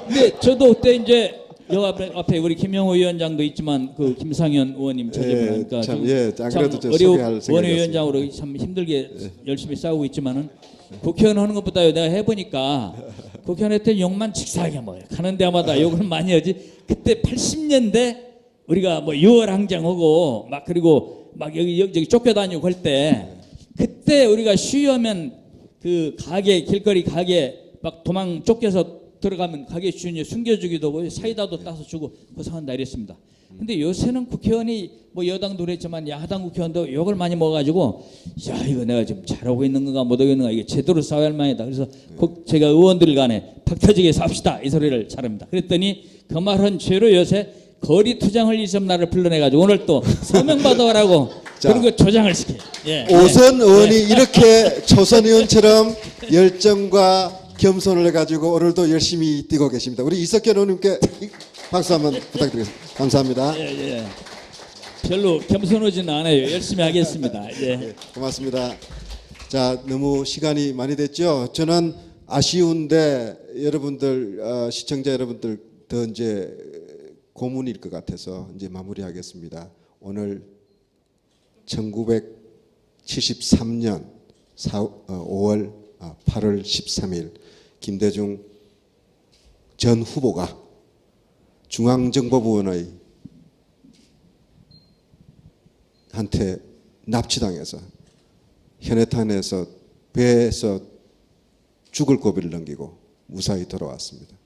근데 저도 그때 이제 여 앞에 우리 김영호 위원장도 있지만 그 김상현 의원님 저지부니까 참 그래도 좀 소개할 생각이었습니다. 원외위원장으로 참 힘들게 열심히 싸우고 있지만은 국회의원 하는 것보다요 내가 해보니까 국회의원 했더니 욕만 직사하게 먹어요. 가는 데마다 욕을 많이 하지. 그때 80년대 우리가 뭐 6월 항쟁하고 막 그리고 막 여기 쫓겨다니고 할 때 그때 우리가 쉬려면 그 가게 길거리 가게 막 도망 쫓겨서 들어가면 가게 주인이 숨겨주기도 하고 사이다도 따서 주고 고생한다 이랬습니다. 근데 요새는 국회의원이 뭐 여당도 그랬지만 야당 국회의원도 욕을 많이 먹어가지고 야 이거 내가 지금 잘하고 있는 건가 못하고 있는 건가 이게 제대로 싸워야 할 만이다. 그래서 꼭 제가 의원들 간에 박터지게 삽시다 이 소리를 잘합니다. 그랬더니 그 말은 죄로 요새 거리 투쟁을 있으면 나를 불러내가지고 오늘 또 서명 받아오라고 그리고 조장을 시켜요. 오선 의원이 이렇게 초선 의원처럼 열정과 겸손을 해가지고 오늘도 열심히 뛰고 계십니다. 우리 이석현 의원님께 박수 한번 부탁드리겠습니다. 감사합니다. 별로 겸손하지는 않아요. 열심히 하겠습니다. 고맙습니다. 자, 너무 시간이 많이 됐죠. 저는 아쉬운데 여러분들 시청자 여러분들 더 이제 고문일 것 같아서 이제 마무리하겠습니다. 오늘 1973년 8월 13일 김대중 전 후보가 중앙정보부원의 한테 납치당해서 현해탄에서 배에서 죽을 고비를 넘기고 무사히 돌아왔습니다.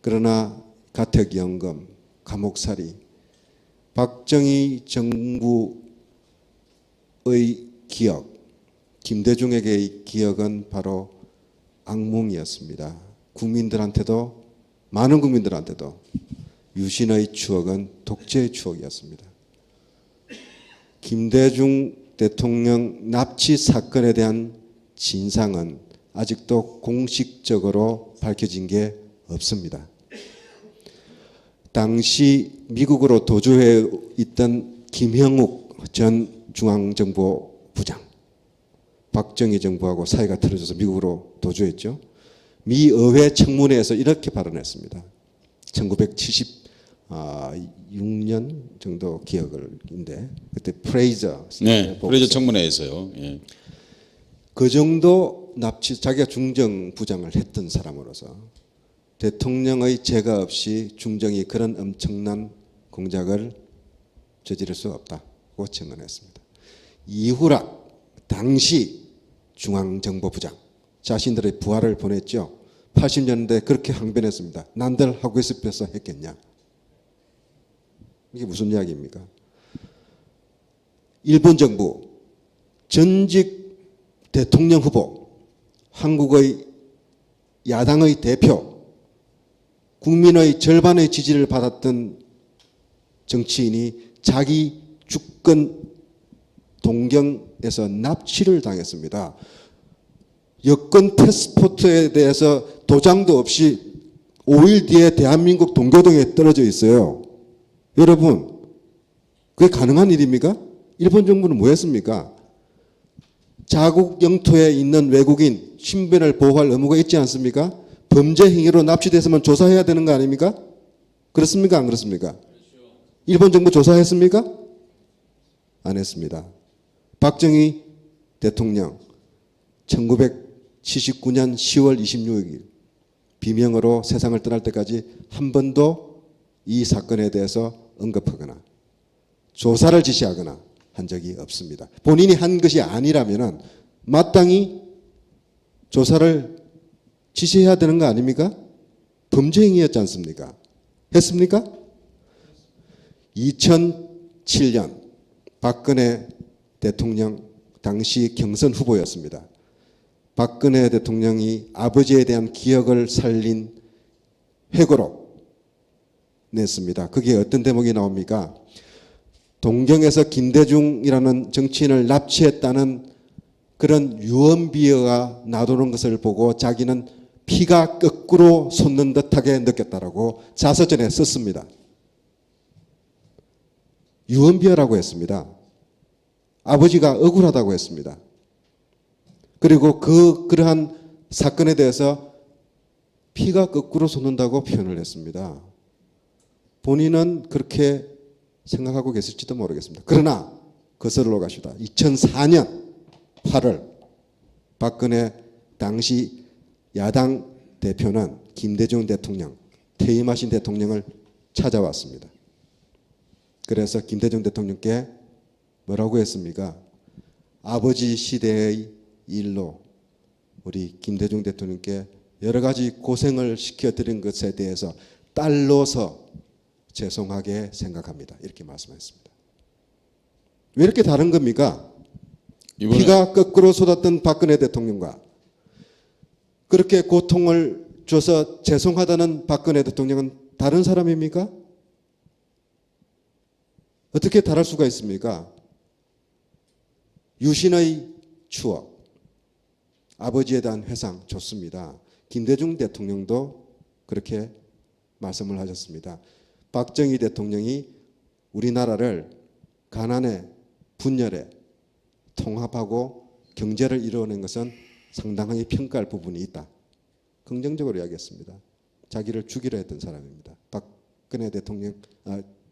그러나 가택연금, 감옥살이, 박정희 정부의 기억, 김대중에게의 기억은 바로 악몽이었습니다. 국민들한테도, 많은 국민들한테도 유신의 추억은 독재의 추억이었습니다. 김대중 대통령 납치 사건에 대한 진상은 아직도 공식적으로 밝혀진 게 없습니다. 당시 미국으로 도주해 있던 김형욱 전 중앙정보부장, 박정희 정부하고 사이가 틀어져서 미국으로 도주했죠. 미 의회 청문회에서 이렇게 발언했습니다. 1976년 정도 기억인데 그때 프레이저 네, 프레이저 청문회에서요. 예. 그 정도 납치, 자기가 중정부장을 했던 사람으로서 대통령의 제가 없이 중정이 그런 엄청난 공작을 저지를 수 없다고 증언했습니다. 이후락 당시 중앙정보부장 자신들의 부하를 보냈죠. 80년대 그렇게 항변했습니다. 난들 하고 싶어서 했겠냐. 이게 무슨 이야기입니까? 일본 정부 전직 대통령 후보, 한국의 야당의 대표, 국민의 절반의 지지를 받았던 정치인이 자기 주권 동경에서 납치를 당했습니다. 여권 패스포트에 대해서 도장도 없이 5일 뒤에 대한민국 동교동에 떨어져 있어요. 여러분, 그게 가능한 일입니까? 일본 정부는 뭐 했습니까? 자국 영토에 있는 외국인 신변을 보호할 의무가 있지 않습니까? 범죄 행위로 납치됐으면 조사해야 되는 거 아닙니까? 그렇습니까? 안 그렇습니까? 일본 정부 조사했습니까? 안 했습니다. 박정희 대통령 1979년 10월 26일 비명으로 세상을 떠날 때까지 한 번도 이 사건에 대해서 언급하거나 조사를 지시하거나 한 적이 없습니다. 본인이 한 것이 아니라면 마땅히 조사를 지시해야 되는 거 아닙니까? 범죄 행위였지 않습니까? 했습니까? 2007년 박근혜 대통령 당시 경선 후보였습니다. 박근혜 대통령이 아버지에 대한 기억을 살린 회고록 냈습니다. 그게 어떤 대목이 나옵니까? 동경에서 김대중이라는 정치인을 납치했다는 그런 유언비어가 나도는 것을 보고 자기는 피가 거꾸로 솟는 듯하게 느꼈다라고 자서전에 썼습니다. 유언비어라고 했습니다. 아버지가 억울하다고 했습니다. 그리고 그러한 사건에 대해서 피가 거꾸로 솟는다고 표현을 했습니다. 본인은 그렇게 생각하고 계실지도 모르겠습니다. 그러나 거슬러 가시다. 2004년 8월 박근혜 당시 야당 대표는 김대중 대통령, 퇴임하신 대통령을 찾아왔습니다. 그래서 김대중 대통령께 뭐라고 했습니까? 아버지 시대의 일로 우리 김대중 대통령께 여러 가지 고생을 시켜드린 것에 대해서 딸로서 죄송하게 생각합니다. 이렇게 말씀하셨습니다. 왜 이렇게 다른 겁니까? 피가 거꾸로 쏟았던 박근혜 대통령과 그렇게 고통을 줘서 죄송하다는 박근혜 대통령은 다른 사람입니까? 어떻게 다를 수가 있습니까? 유신의 추억, 아버지에 대한 회상 좋습니다. 김대중 대통령도 그렇게 말씀을 하셨습니다. 박정희 대통령이 우리나라를 가난에 분열에 통합하고 경제를 이루어낸 것은 상당히 평가할 부분이 있다. 긍정적으로 이야기했습니다. 자기를 죽이려 했던 사람입니다. 박근혜 대통령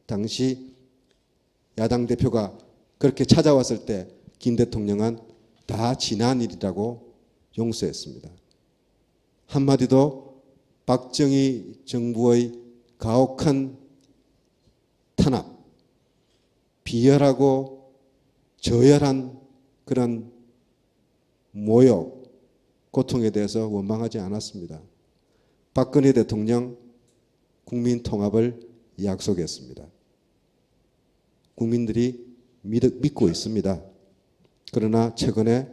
당시 야당 대표가 그렇게 찾아왔을 때 김 대통령은 다 지난 일이라고 용서했습니다. 한마디도 박정희 정부의 가혹한 탄압, 비열하고 저열한 그런 모욕, 고통에 대해서 원망하지 않았습니다. 박근혜 대통령 국민 통합을 약속했습니다. 국민들이 믿고 있습니다. 그러나 최근에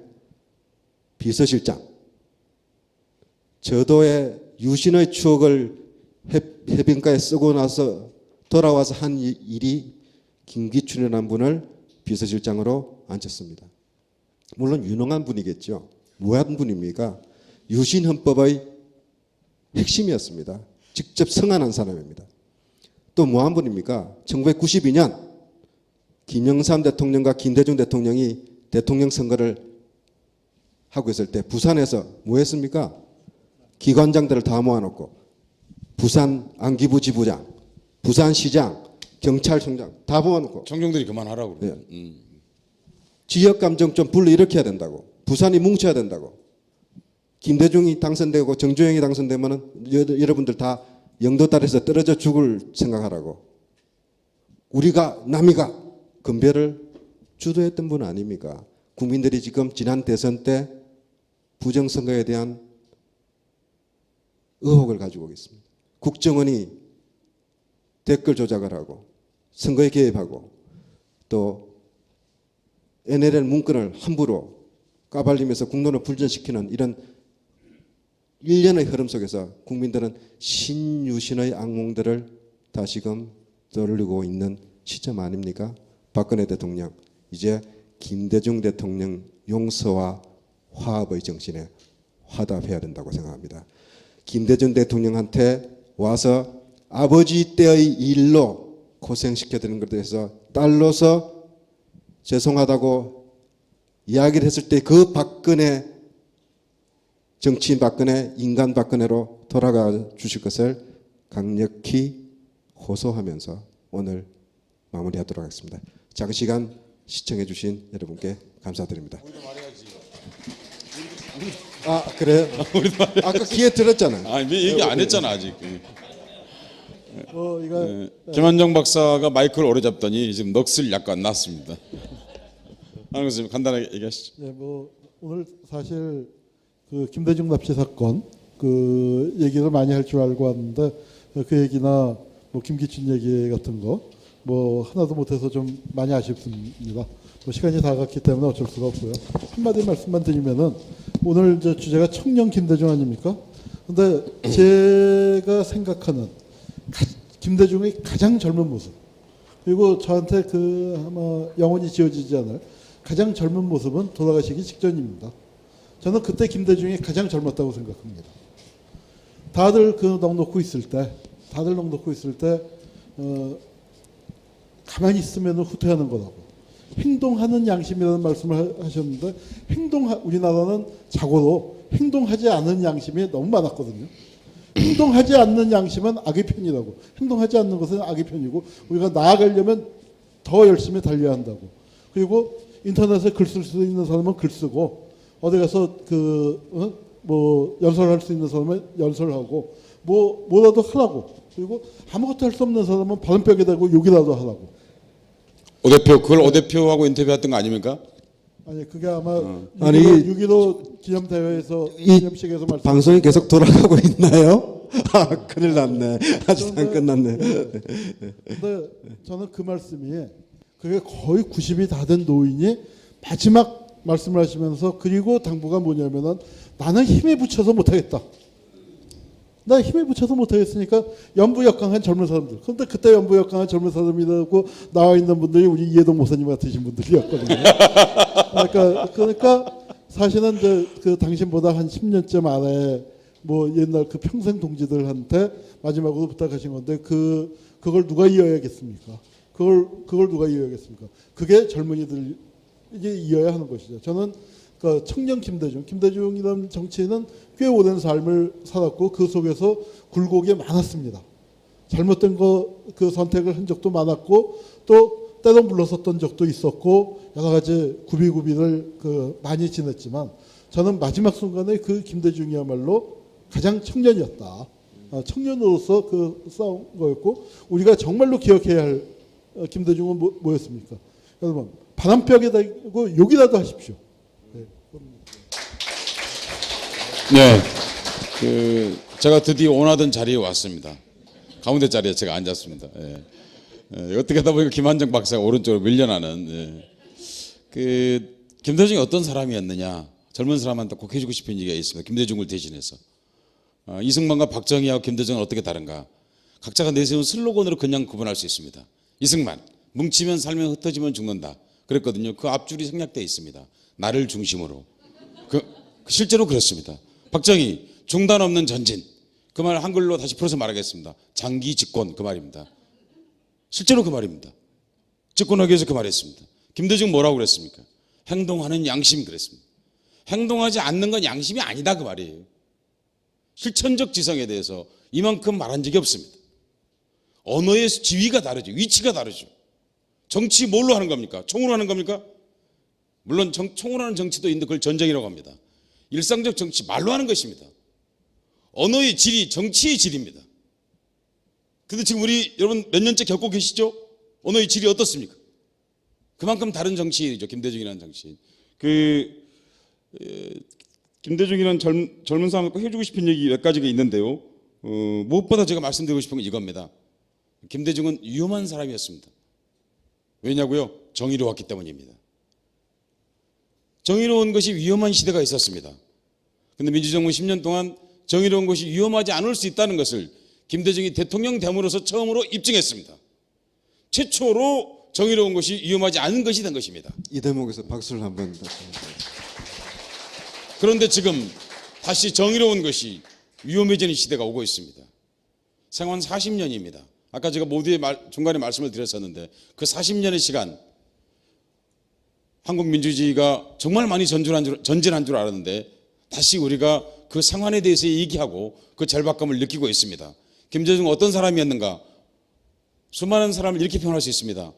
비서실장, 저도의 유신의 추억을 해변가에 쓰고 나서 돌아와서 한 일이 김기춘이라는 분을 비서실장으로 앉혔습니다. 물론 유능한 분이겠죠. 무한 분입니까? 유신헌법의 핵심이었습니다. 직접 성안한 사람입니다. 또 무한 분입니까? 1992년 김영삼 대통령과 김대중 대통령이 대통령 선거를 하고 있을 때 부산에서 뭐 했습니까? 기관장들을 다 모아놓고 부산 안기부 지부장, 부산시장, 경찰청장 다 모아놓고 청중들이 그만하라고 그래요. 지역 감정 좀 불러일으켜야 된다고. 부산이 뭉쳐야 된다고. 김대중이 당선되고 정주영이 당선되면은 여러분들 다 영도달에서 떨어져 죽을 생각하라고. 우리가 남이가 건배를 주도했던 분 아닙니까? 국민들이 지금 지난 대선 때 부정선거에 대한 의혹을 가지고 있습니다. 국정원이 댓글 조작을 하고 선거에 개입하고 또 NLL 문건을 함부로 까발리면서 국론을 불전시키는 이런 일련의 흐름 속에서 국민들은 신유신의 악몽들을 다시금 떠올리고 있는 시점 아닙니까? 박근혜 대통령, 이제 김대중 대통령 용서와 화합의 정신에 화답해야 된다고 생각합니다. 김대중 대통령한테 와서 아버지 때의 일로 고생시켜드리는 것에 대해서 딸로서 죄송하다고 이야기를 했을 때 그 박근혜, 정치인 박근혜, 인간 박근혜로 돌아가 주실 것을 강력히 호소하면서 오늘 마무리하도록 하겠습니다. 장시간 시청해 주신 여러분께 감사드립니다. 아 그래요? 아까 기회 들었잖아요. 아니 얘기 안 했잖아 아직. 이거 김한정 박사가 마이크를 오래 잡더니 지금 넋을 약간 났습니다. 하는 것을 간단하게 얘기하시죠. 네, 오늘 사실 그 김대중 납치 사건 그 얘기를 많이 할 줄 알고 왔는데 그 얘기나 김기춘 얘기 같은 거 하나도 못해서 좀 많이 아쉽습니다. 시간이 다 갔기 때문에 어쩔 수가 없고요. 한마디 말씀만 드리면은 오늘 주제가 청년 김대중 아닙니까? 근데 제가 생각하는 김대중의 가장 젊은 모습, 그리고 저한테 아마 영원히 지워지지 않을 가장 젊은 모습은 돌아가시기 직전입니다. 저는 그때 김대중이 가장 젊었다고 생각합니다. 다들 넋놓고 있을 때, 가만히 있으면 후퇴하는 거라고. 행동하는 양심이라는 말씀을 하셨는데 우리나라는 자고로 행동하지 않은 양심이 너무 많았거든요. 행동하지 않는 양심은 악의 편이라고. 행동하지 않는 것은 악의 편이고 우리가 나아가려면 더 열심히 달려야 한다고. 그리고 인터넷에 글 쓸 수 있는 사람은 글 쓰고 어디 가서 연설할 수 있는 사람은 연설하고 뭐라도 하라고. 그리고 아무것도 할 수 없는 사람은 발은벽에 대고 욕이라도 하라고. 오 대표 그걸 오 대표하고 인터뷰했던 거 아닙니까? 아니 그게 아마 아니, 6.15 기념대회에서 기념식에서 말씀. 방송이 계속 돌아가고 있나요? 아 큰일 났네. 아직 안 끝났네. 근데 저는 그 말씀이 그게 거의 90이 다 된 노인이 마지막 말씀을 하시면서 그리고 당부가 뭐냐면은 나는 힘에 붙여서 못하겠다. 나 힘에 붙여서 못하겠으니까 연부역강한 젊은 사람들. 그런데 그때 연부역강한 젊은 사람이라고 나와 있는 분들이 우리 이해동 목사님 같으신 분들이었거든요. 그러니까 사실은 당신보다 한 10년쯤 아래 옛날 평생 동지들한테 마지막으로 부탁하신 건데 그걸 누가 이어야겠습니까? 그걸 누가 이어야겠습니까? 그게 젊은이들이 이어야 하는 것이죠. 저는 청년 김대중이라는 정치인은 꽤 오랜 삶을 살았고 그 속에서 굴곡이 많았습니다. 잘못된 그 선택을 한 적도 많았고 또 때로 물러섰던 적도 있었고 여러 가지 구비구비를 많이 지냈지만 저는 마지막 순간에 그 김대중이야말로 가장 청년이었다. 청년으로서 싸운 거였고 우리가 정말로 기억해야 할 김대중은 뭐였습니까? 여러분 바람벽에 대고 욕이라도 하십시오. 네, 제가 드디어 원하던 자리에 왔습니다. 가운데 자리에 제가 앉았습니다. 예. 어떻게 하다 보니까 김한정 박사가 오른쪽으로 밀려나는. 김대중이 어떤 사람이었느냐? 젊은 사람한테 꼭 해주고 싶은 얘기가 있습니다. 김대중을 대신해서 이승만과 박정희하고 김대중은 어떻게 다른가? 각자가 내세운 슬로건으로 그냥 구분할 수 있습니다. 이승만, 뭉치면 살면 흩어지면 죽는다. 그랬거든요. 그 앞줄이 생략되어 있습니다. 나를 중심으로. 실제로 그렇습니다. 박정희, 중단 없는 전진. 그 말 한글로 다시 풀어서 말하겠습니다. 장기 집권 그 말입니다. 실제로 그 말입니다. 집권하기 위해서 그 말했습니다. 김대중 뭐라고 그랬습니까? 행동하는 양심 그랬습니다. 행동하지 않는 건 양심이 아니다 그 말이에요. 실천적 지성에 대해서 이만큼 말한 적이 없습니다. 언어의 지위가 다르죠. 위치가 다르죠. 정치 뭘로 하는 겁니까? 총으로 하는 겁니까? 물론 총으로 하는 정치도 있는데 그걸 전쟁이라고 합니다. 일상적 정치 말로 하는 것입니다. 언어의 질이 정치의 질입니다. 근데 지금 우리 여러분 몇 년째 겪고 계시죠? 언어의 질이 어떻습니까? 그만큼 다른 정치인이죠. 김대중이라는 정치인. 김대중이라는 젊은 사람한테 해주고 싶은 얘기 몇 가지가 있는데요. 무엇보다 제가 말씀드리고 싶은 건 이겁니다. 김대중은 위험한 사람이었습니다. 왜냐고요? 정의로웠기 때문입니다. 정의로운 것이 위험한 시대가 있었습니다. 근데 민주정부 10년 동안 정의로운 것이 위험하지 않을 수 있다는 것을 김대중이 대통령 됨으로써 처음으로 입증했습니다. 최초로 정의로운 것이 위험하지 않은 것이 된 것입니다. 이 대목에서 박수를 한번. 그런데 지금 다시 정의로운 것이 위험해지는 시대가 오고 있습니다. 생환 40년입니다. 아까 제가 모두의 중간에 말씀을 드렸었는데 그 40년의 시간 한국 민주주의가 정말 많이 전진한 줄 알았는데 다시 우리가 그 상황에 대해서 얘기하고 그 절박감을 느끼고 있습니다. 김대중은 어떤 사람이었는가? 수많은 사람을 이렇게 표현할 수 있습니다.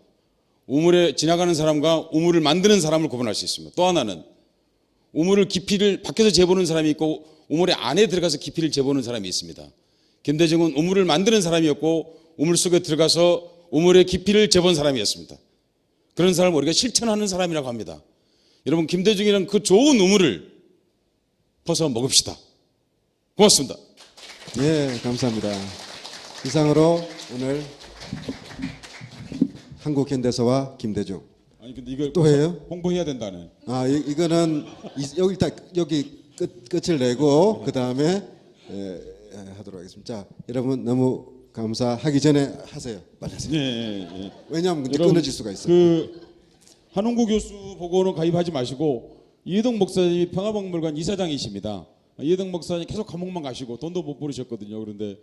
우물에 지나가는 사람과 우물을 만드는 사람을 구분할 수 있습니다. 또 하나는 우물을 깊이를 밖에서 재보는 사람이 있고 우물의 안에 들어가서 깊이를 재보는 사람이 있습니다. 김대중은 우물을 만드는 사람이었고 우물 속에 들어가서 우물의 깊이를 재본 사람이었습니다. 그런 사람을 우리가 실천하는 사람이라고 합니다. 여러분 김대중이란 그 좋은 우물을 퍼서 먹읍시다. 고맙습니다. 예, 감사합니다. 이상으로 오늘 한국 현대사와 김대중. 아니 근데 이걸 또 해요? 홍보해야 된다네. 이거는 여기 일단 여기 끝을 내고 그 다음에 하도록 하겠습니다. 자, 여러분 너무 감사하기 전에 하세요. 빨리 하세요. 예. 왜냐하면 이제 여러분, 끊어질 수가 있어요. 한홍구 교수 보고는 가입하지 마시고 이해동 목사님이 평화박물관 이사장이십니다. 이해동 목사님 계속 감옥만 가시고 돈도 못 벌으셨거든요. 그런데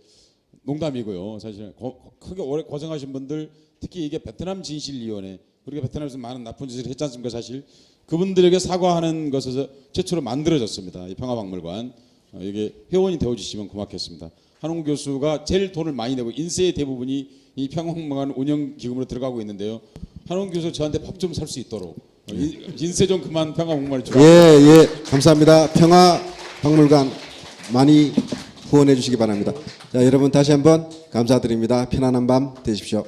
농담이고요. 사실 크게 오래 고생하신 분들 특히 이게 베트남 진실위원회 우리가 베트남에서 많은 나쁜 짓을 했지 않습니까? 사실 그분들에게 사과하는 것에서 최초로 만들어졌습니다. 이 평화박물관 이게 회원이 되어주시면 고맙겠습니다. 한홍 교수가 제일 돈을 많이 내고 인세의 대부분이 이 평화박물관 운영 기금으로 들어가고 있는데요. 한홍 교수 저한테 밥 좀 살 수 있도록 인세 좀 그만 평화박물관을 주라. 예, 감사합니다. 평화박물관 많이 후원해 주시기 바랍니다. 자, 여러분 다시 한번 감사드립니다. 편안한 밤 되십시오.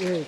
예,